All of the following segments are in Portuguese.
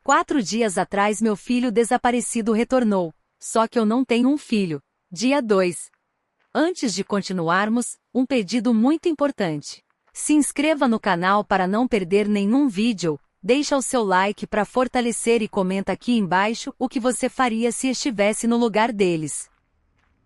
4 dias atrás meu filho desaparecido retornou. Só que eu não tenho um filho. Dia 2. Antes de continuarmos, um pedido muito importante. Se inscreva no canal para não perder nenhum vídeo, deixa o seu like para fortalecer e comenta aqui embaixo o que você faria se estivesse no lugar deles.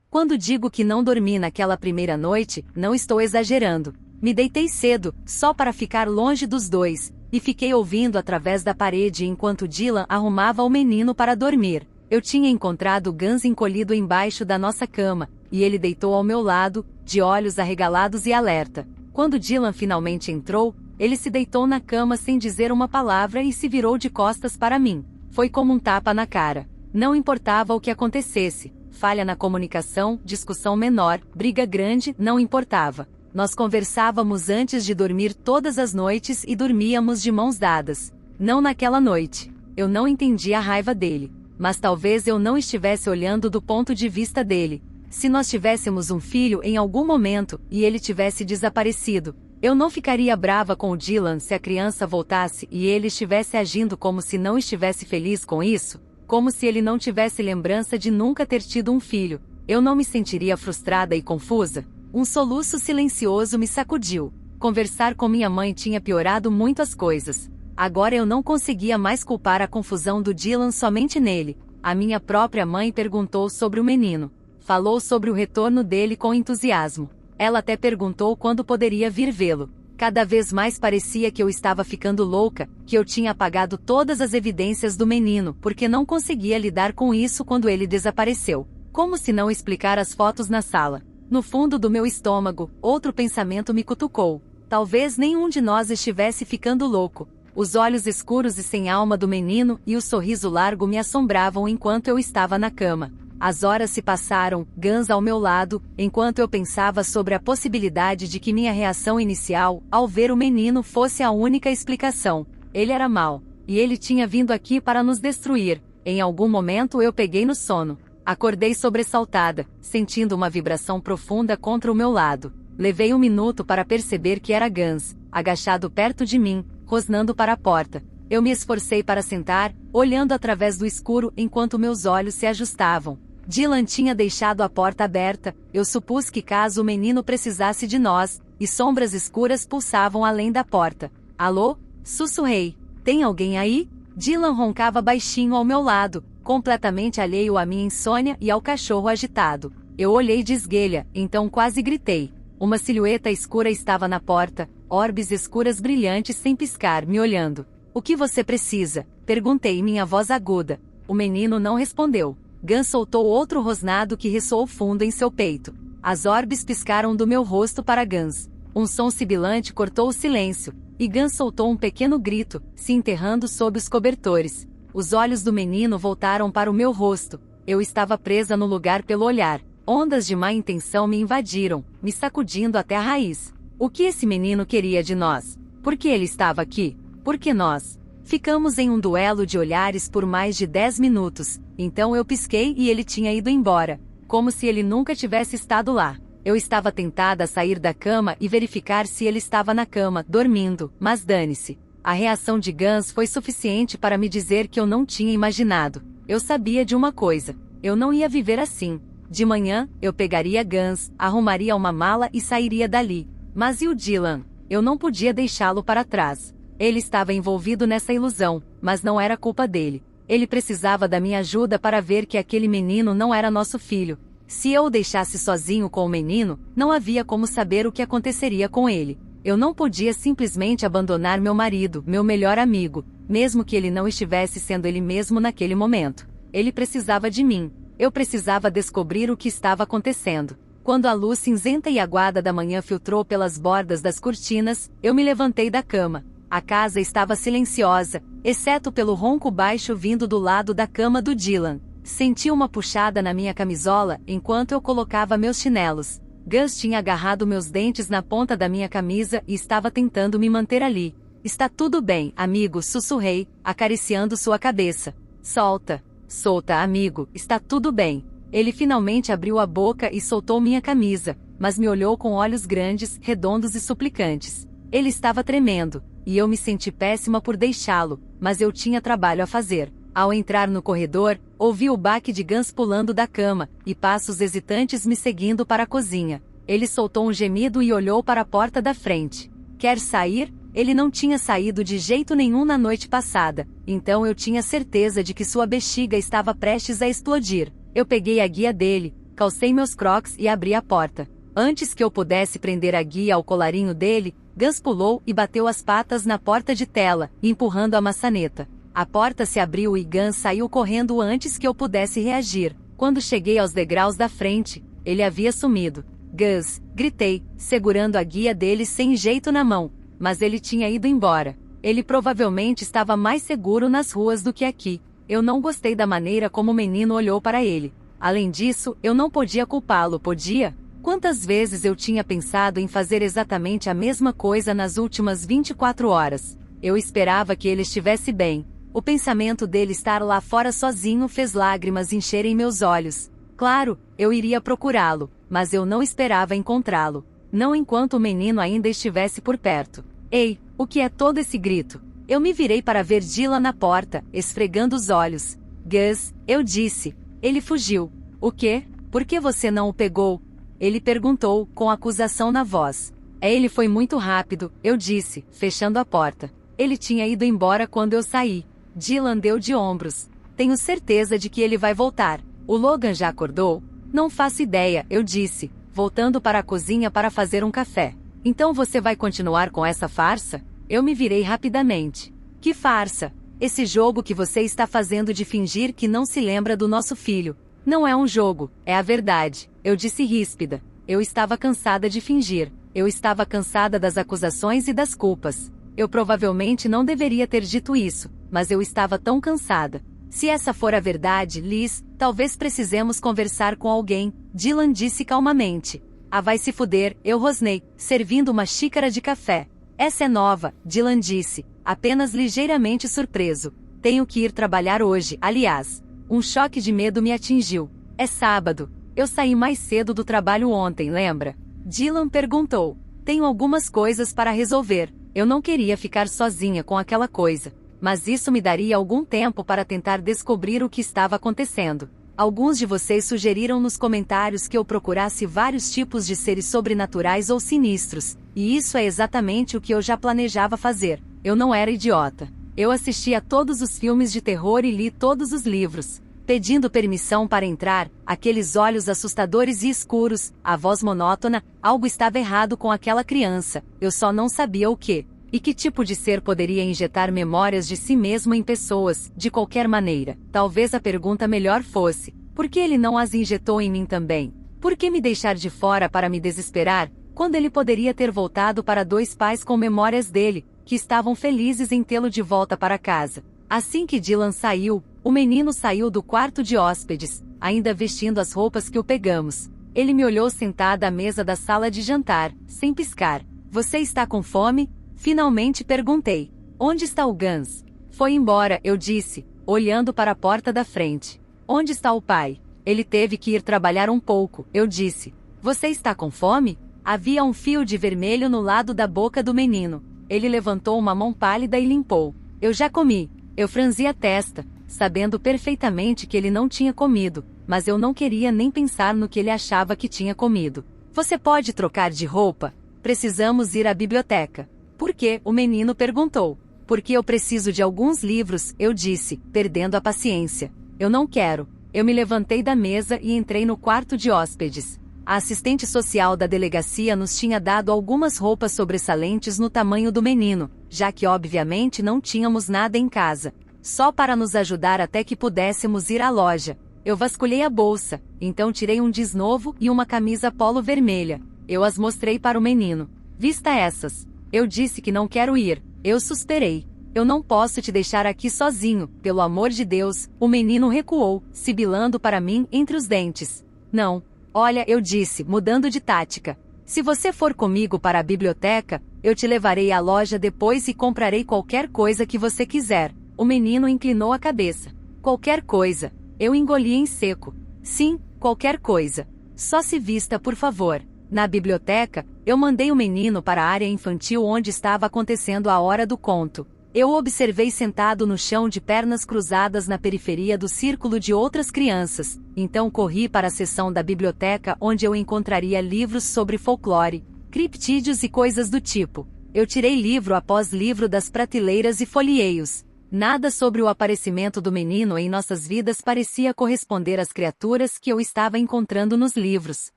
Quando digo que não dormi naquela primeira noite, não estou exagerando. Me deitei cedo, só para ficar longe dos dois, e fiquei ouvindo através da parede enquanto Dylan arrumava o menino para dormir. Eu tinha encontrado Gus encolhido embaixo da nossa cama, e ele deitou ao meu lado, de olhos arregalados e alerta. Quando Dylan finalmente entrou, ele se deitou na cama sem dizer uma palavra e se virou de costas para mim. Foi como um tapa na cara. Não importava o que acontecesse. Falha na comunicação, discussão menor, briga grande, não importava. Nós conversávamos antes de dormir todas as noites e dormíamos de mãos dadas. Não naquela noite. Eu não entendi a raiva dele. Mas talvez eu não estivesse olhando do ponto de vista dele. Se nós tivéssemos um filho em algum momento, e ele tivesse desaparecido, eu não ficaria brava com o Dylan se a criança voltasse e ele estivesse agindo como se não estivesse feliz com isso? Como se ele não tivesse lembrança de nunca ter tido um filho. Eu não me sentiria frustrada e confusa? Um soluço silencioso me sacudiu. Conversar com minha mãe tinha piorado muito as coisas. Agora eu não conseguia mais culpar a confusão do Dylan somente nele. A minha própria mãe perguntou sobre o menino. Falou sobre o retorno dele com entusiasmo. Ela até perguntou quando poderia vir vê-lo. Cada vez mais parecia que eu estava ficando louca, que eu tinha apagado todas as evidências do menino porque não conseguia lidar com isso quando ele desapareceu. Como se não explicar as fotos na sala. No fundo do meu estômago, outro pensamento me cutucou. Talvez nenhum de nós estivesse ficando louco. Os olhos escuros e sem alma do menino e o sorriso largo me assombravam enquanto eu estava na cama. As horas se passaram, Gus ao meu lado, enquanto eu pensava sobre a possibilidade de que minha reação inicial, ao ver o menino, fosse a única explicação. Ele era mau. E ele tinha vindo aqui para nos destruir. Em algum momento eu peguei no sono. Acordei sobressaltada, sentindo uma vibração profunda contra o meu lado. Levei um minuto para perceber que era Gus, agachado perto de mim, rosnando para a porta. Eu me esforcei para sentar, olhando através do escuro enquanto meus olhos se ajustavam. Dylan tinha deixado a porta aberta, eu supus que caso o menino precisasse de nós, e sombras escuras pulsavam além da porta. Alô? Sussurrei. Tem alguém aí? Dylan roncava baixinho ao meu lado, completamente alheio à minha insônia e ao cachorro agitado. Eu olhei de esguelha, então quase gritei. Uma silhueta escura estava na porta, orbes escuras brilhantes sem piscar, me olhando. O que você precisa? Perguntei em minha voz aguda. O menino não respondeu. Gus soltou outro rosnado que ressoou fundo em seu peito. As orbes piscaram do meu rosto para Gus. Um som sibilante cortou o silêncio, e Gus soltou um pequeno grito, se enterrando sob os cobertores. Os olhos do menino voltaram para o meu rosto. Eu estava presa no lugar pelo olhar. Ondas de má intenção me invadiram, me sacudindo até a raiz. O que esse menino queria de nós? Por que ele estava aqui? Por que nós? Ficamos em um duelo de olhares por mais de 10 minutos, então eu pisquei e ele tinha ido embora, como se ele nunca tivesse estado lá. Eu estava tentada a sair da cama e verificar se ele estava na cama, dormindo, mas dane-se. A reação de Gus foi suficiente para me dizer que eu não tinha imaginado. Eu sabia de uma coisa: eu não ia viver assim. De manhã, eu pegaria Gus, arrumaria uma mala e sairia dali. Mas e o Dylan? Eu não podia deixá-lo para trás. Ele estava envolvido nessa ilusão, mas não era culpa dele. Ele precisava da minha ajuda para ver que aquele menino não era nosso filho. Se eu o deixasse sozinho com o menino, não havia como saber o que aconteceria com ele. Eu não podia simplesmente abandonar meu marido, meu melhor amigo, mesmo que ele não estivesse sendo ele mesmo naquele momento. Ele precisava de mim. Eu precisava descobrir o que estava acontecendo. Quando a luz cinzenta e aguada da manhã filtrou pelas bordas das cortinas, eu me levantei da cama. A casa estava silenciosa, exceto pelo ronco baixo vindo do lado da cama do Dylan. Senti uma puxada na minha camisola enquanto eu colocava meus chinelos. Gus tinha agarrado meus dentes na ponta da minha camisa e estava tentando me manter ali. Está tudo bem, amigo, sussurrei, acariciando sua cabeça. Solta. Solta, amigo, está tudo bem. Ele finalmente abriu a boca e soltou minha camisa, mas me olhou com olhos grandes, redondos e suplicantes. Ele estava tremendo. e eu me senti péssima por deixá-lo, mas eu tinha trabalho a fazer. Ao entrar no corredor, ouvi o baque de Gus pulando da cama, e passos hesitantes me seguindo para a cozinha. Ele soltou um gemido e olhou para a porta da frente. Quer sair? Ele não tinha saído de jeito nenhum na noite passada, então eu tinha certeza de que sua bexiga estava prestes a explodir. Eu peguei a guia dele, calcei meus crocs e abri a porta. Antes que eu pudesse prender a guia ao colarinho dele, Gus pulou e bateu as patas na porta de tela, empurrando a maçaneta. A porta se abriu e Gus saiu correndo antes que eu pudesse reagir. Quando cheguei aos degraus da frente, ele havia sumido. Gus, gritei, segurando a guia dele sem jeito na mão, mas ele tinha ido embora. Ele provavelmente estava mais seguro nas ruas do que aqui. Eu não gostei da maneira como o menino olhou para ele. Além disso, eu não podia culpá-lo, podia? Quantas vezes eu tinha pensado em fazer exatamente a mesma coisa nas últimas 24 horas? Eu esperava que ele estivesse bem. O pensamento dele estar lá fora sozinho fez lágrimas encherem meus olhos. Claro, eu iria procurá-lo, mas eu não esperava encontrá-lo. Não enquanto o menino ainda estivesse por perto. Ei, o que é todo esse grito? Eu me virei para ver Dylan na porta, esfregando os olhos. Gus, eu disse. Ele fugiu. O quê? Por que você não o pegou? Ele perguntou, com acusação na voz. Ele foi muito rápido, eu disse, fechando a porta. Ele tinha ido embora quando eu saí. Dylan deu de ombros. Tenho certeza de que ele vai voltar. O Logan já acordou? Não faço ideia, eu disse, voltando para a cozinha para fazer um café. Então você vai continuar com essa farsa? Eu me virei rapidamente. Que farsa? Esse jogo que você está fazendo de fingir que não se lembra do nosso filho. Não é um jogo, é a verdade, eu disse ríspida. Eu estava cansada de fingir. Eu estava cansada das acusações e das culpas. Eu provavelmente não deveria ter dito isso, mas eu estava tão cansada. Se essa for a verdade, Liz, talvez precisemos conversar com alguém, Dylan disse calmamente. Ah, vai se fuder, eu rosnei, servindo uma xícara de café. Essa é nova, Dylan disse, apenas ligeiramente surpreso. Tenho que ir trabalhar hoje, aliás. Um choque de medo me atingiu. É sábado. Eu saí mais cedo do trabalho ontem, lembra? Dylan perguntou. Tenho algumas coisas para resolver. Eu não queria ficar sozinha com aquela coisa. Mas isso me daria algum tempo para tentar descobrir o que estava acontecendo. Alguns de vocês sugeriram nos comentários que eu procurasse vários tipos de seres sobrenaturais ou sinistros, e isso é exatamente o que eu já planejava fazer. Eu não era idiota. Eu assisti a todos os filmes de terror e li todos os livros. Pedindo permissão para entrar, aqueles olhos assustadores e escuros, a voz monótona, algo estava errado com aquela criança, eu só não sabia o que. E que tipo de ser poderia injetar memórias de si mesmo em pessoas, de qualquer maneira? Talvez a pergunta melhor fosse: por que ele não as injetou em mim também? Por que me deixar de fora para me desesperar, quando ele poderia ter voltado para dois pais com memórias dele, que estavam felizes em tê-lo de volta para casa? Assim que Dylan saiu, o menino saiu do quarto de hóspedes, ainda vestindo as roupas que o pegamos. Ele me olhou sentada à mesa da sala de jantar, sem piscar. Você está com fome? Finalmente perguntei. Onde está o Gus? Foi embora, eu disse, olhando para a porta da frente. Onde está o pai? Ele teve que ir trabalhar um pouco, eu disse. Você está com fome? Havia um fio de vermelho no lado da boca do menino. Ele levantou uma mão pálida e limpou. Eu já comi. Eu franzi a testa, sabendo perfeitamente que ele não tinha comido, mas eu não queria nem pensar no que ele achava que tinha comido. Você pode trocar de roupa? Precisamos ir à biblioteca. Por quê? O menino perguntou. Porque eu preciso de alguns livros, eu disse, perdendo a paciência. Eu não quero. Eu me levantei da mesa e entrei no quarto de hóspedes. A assistente social da delegacia nos tinha dado algumas roupas sobressalentes no tamanho do menino, já que obviamente não tínhamos nada em casa. Só para nos ajudar até que pudéssemos ir à loja. Eu vasculhei a bolsa, então tirei um jeans novo e uma camisa polo vermelha. Eu as mostrei para o menino. Vista essas. Eu disse que não quero ir. Eu suspirei. Eu não posso te deixar aqui sozinho, pelo amor de Deus. O menino recuou, sibilando para mim entre os dentes. Não. Olha, eu disse, mudando de tática. Se você for comigo para a biblioteca, eu te levarei à loja depois e comprarei qualquer coisa que você quiser. O menino inclinou a cabeça. Qualquer coisa. Eu engoli em seco. Sim, qualquer coisa. Só se vista, por favor. Na biblioteca, eu mandei o menino para a área infantil onde estava acontecendo a hora do conto. Eu o observei sentado no chão de pernas cruzadas na periferia do círculo de outras crianças, então corri para a seção da biblioteca onde eu encontraria livros sobre folclore, criptídeos e coisas do tipo. Eu tirei livro após livro das prateleiras e folheios. Nada sobre o aparecimento do menino em nossas vidas parecia corresponder às criaturas que eu estava encontrando nos livros.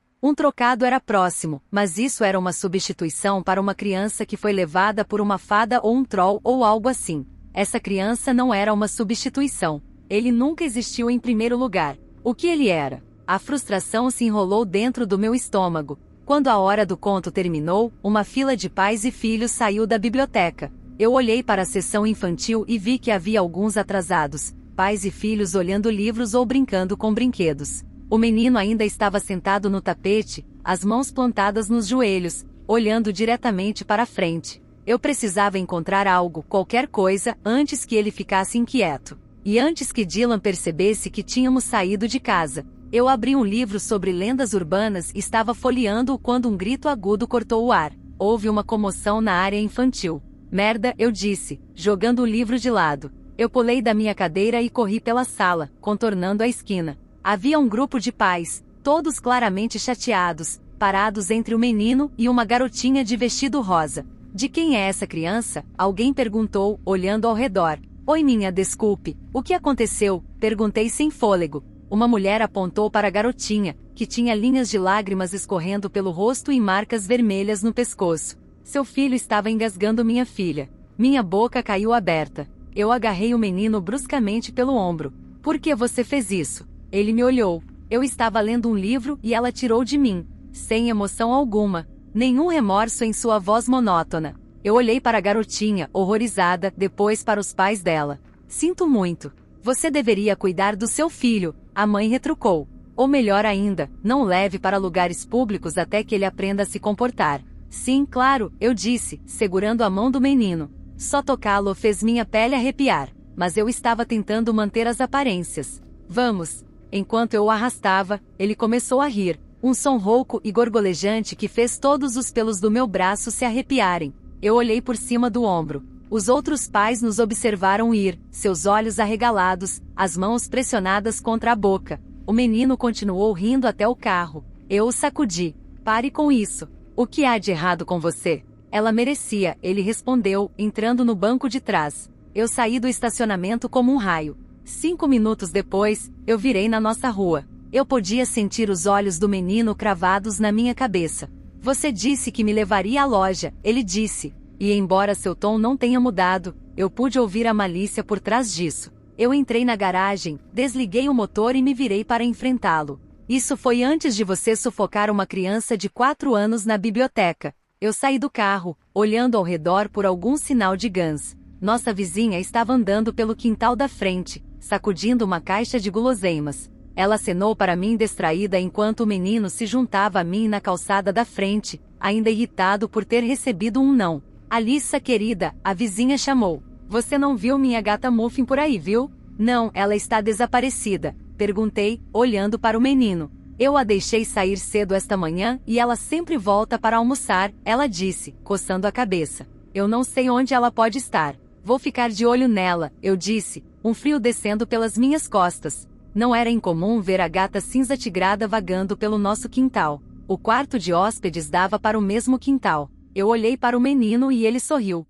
Um trocado era próximo, mas isso era uma substituição para uma criança que foi levada por uma fada ou um troll ou algo assim. Essa criança não era uma substituição. Ele nunca existiu em primeiro lugar. O que ele era? A frustração se enrolou dentro do meu estômago. Quando a hora do conto terminou, uma fila de pais e filhos saiu da biblioteca. Eu olhei para a seção infantil e vi que havia alguns atrasados, pais e filhos olhando livros ou brincando com brinquedos. O menino ainda estava sentado no tapete, as mãos plantadas nos joelhos, olhando diretamente para a frente. Eu precisava encontrar algo, qualquer coisa, antes que ele ficasse inquieto. E antes que Dylan percebesse que tínhamos saído de casa. Eu abri um livro sobre lendas urbanas e estava folheando-o quando um grito agudo cortou o ar. Houve uma comoção na área infantil. Merda, eu disse, jogando o livro de lado. Eu pulei da minha cadeira e corri pela sala, contornando a esquina. Havia um grupo de pais, todos claramente chateados, parados entre o menino e uma garotinha de vestido rosa. De quem é essa criança? Alguém perguntou, olhando ao redor. Oi, minha desculpe, o que aconteceu? Perguntei sem fôlego. Uma mulher apontou para a garotinha, que tinha linhas de lágrimas escorrendo pelo rosto e marcas vermelhas no pescoço. Seu filho estava engasgando minha filha. Minha boca caiu aberta. Eu agarrei o menino bruscamente pelo ombro. Por que você fez isso? Ele me olhou. Eu estava lendo um livro e ela tirou de mim. Sem emoção alguma. Nenhum remorso em sua voz monótona. Eu olhei para a garotinha, horrorizada, depois para os pais dela. Sinto muito. Você deveria cuidar do seu filho, a mãe retrucou. Ou melhor ainda, não leve para lugares públicos até que ele aprenda a se comportar. Sim, claro, eu disse, segurando a mão do menino. Só tocá-lo fez minha pele arrepiar, mas eu estava tentando manter as aparências. Vamos. Enquanto eu o arrastava, ele começou a rir, um som rouco e gorgolejante que fez todos os pelos do meu braço se arrepiarem. Eu olhei por cima do ombro. Os outros pais nos observaram ir, seus olhos arregalados, as mãos pressionadas contra a boca. O menino continuou rindo até o carro. Eu o sacudi. Pare com isso. O que há de errado com você? Ela merecia, ele respondeu, entrando no banco de trás. Eu saí do estacionamento como um raio. 5 minutos depois, eu virei na nossa rua. Eu podia sentir os olhos do menino cravados na minha cabeça. Você disse que me levaria à loja, ele disse. E embora seu tom não tenha mudado, eu pude ouvir a malícia por trás disso. Eu entrei na garagem, desliguei o motor e me virei para enfrentá-lo. Isso foi antes de você sufocar uma criança de 4 anos na biblioteca. Eu saí do carro, olhando ao redor por algum sinal de Gans. Nossa vizinha estava andando pelo quintal da frente, sacudindo uma caixa de guloseimas. Ela acenou para mim distraída enquanto o menino se juntava a mim na calçada da frente, ainda irritado por ter recebido um não. Alissa querida, a vizinha chamou. Você não viu minha gata Muffin por aí, viu? Não, ela está desaparecida. Perguntei, olhando para o menino. Eu a deixei sair cedo esta manhã e ela sempre volta para almoçar, ela disse, coçando a cabeça. Eu não sei onde ela pode estar. Vou ficar de olho nela, eu disse, um frio descendo pelas minhas costas. Não era incomum ver a gata cinza tigrada vagando pelo nosso quintal. O quarto de hóspedes dava para o mesmo quintal. Eu olhei para o menino e ele sorriu.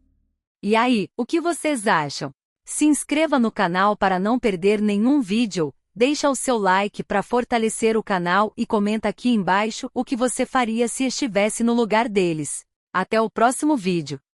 E aí, o que vocês acham? Se inscreva no canal para não perder nenhum vídeo, deixa o seu like para fortalecer o canal e comenta aqui embaixo o que você faria se estivesse no lugar deles. Até o próximo vídeo.